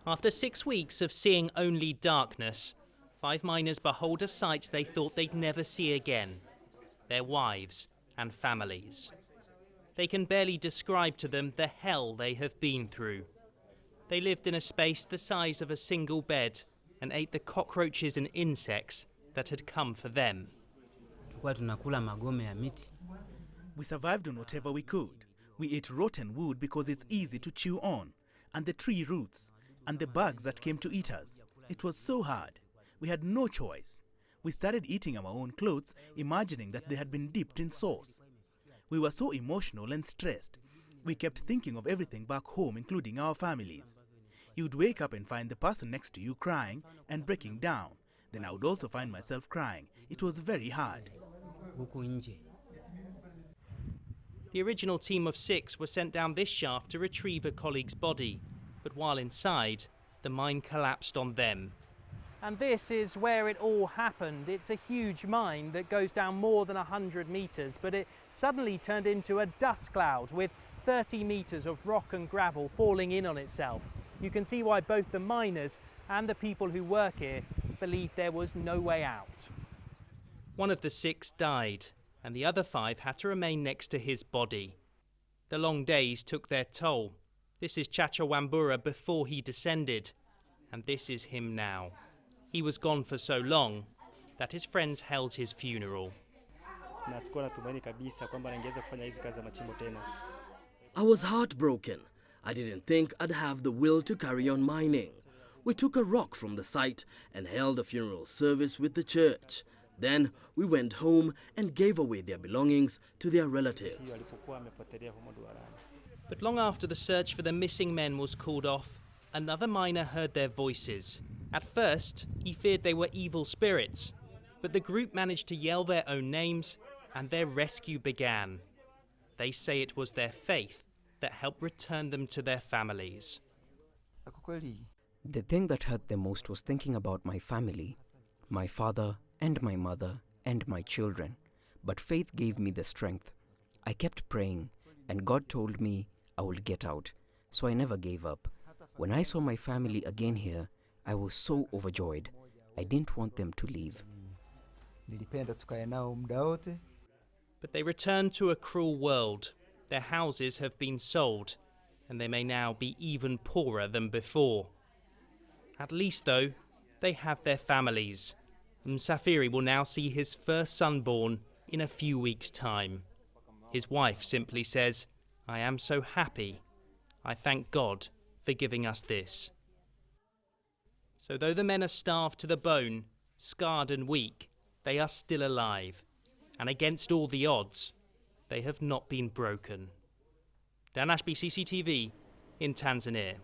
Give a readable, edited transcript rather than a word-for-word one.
After 6 weeks of seeing only darkness, 5 miners behold a sight they thought they'd never see again: their wives and families. They can barely describe to them the hell they have been through. They lived in a space the size of a single bed and ate the cockroaches and insects that had come for them. We survived on whatever we could. We ate rotten wood because it's easy to chew on, and the tree roots, and the bugs that came to eat us. It was so hard. We had no choice. We started eating our own clothes, imagining that they had been dipped in sauce. We were so emotional and stressed. We kept thinking of everything back home, including our families. You'd wake up and find the person next to you crying and breaking down. Then I would also find myself crying. It was very hard. The original team of 6 were sent down this shaft to retrieve a colleague's body, but while inside, the mine collapsed on them. And this is where it all happened. It's a huge mine that goes down more than 100 metres, but it suddenly turned into a dust cloud with 30 metres of rock and gravel falling in on itself. You can see why both the miners and the people who work here believed there was no way out. One of the 6 died, and the other 5 had to remain next to his body. The long days took their toll. This is Chacha Wambura before he descended, and this is him now. He was gone for so long that his friends held his funeral. I was heartbroken. I didn't think I'd have the will to carry on mining. We took a rock from the site and held a funeral service with the church. Then we went home and gave away their belongings to their relatives. But long after the search for the missing men was called off, another miner heard their voices. At first, he feared they were evil spirits, but the group managed to yell their own names and their rescue began. They say it was their faith that helped return them to their families. The thing that hurt the most was thinking about my family, my father and my mother and my children. But faith gave me the strength. I kept praying, and God told me I would get out, so I never gave up. When I saw my family again here, I was so overjoyed. I didn't want them to leave. But they returned to a cruel world. Their houses have been sold, and they may now be even poorer than before. At least, though, they have their families. Msafiri will now see his first son born in a few weeks' time. His wife simply says, "I am so happy. I thank God for giving us this." So though the men are starved to the bone, scarred and weak, they are still alive. And against all the odds, they have not been broken. Dan Ashby, CCTV, in Tanzania.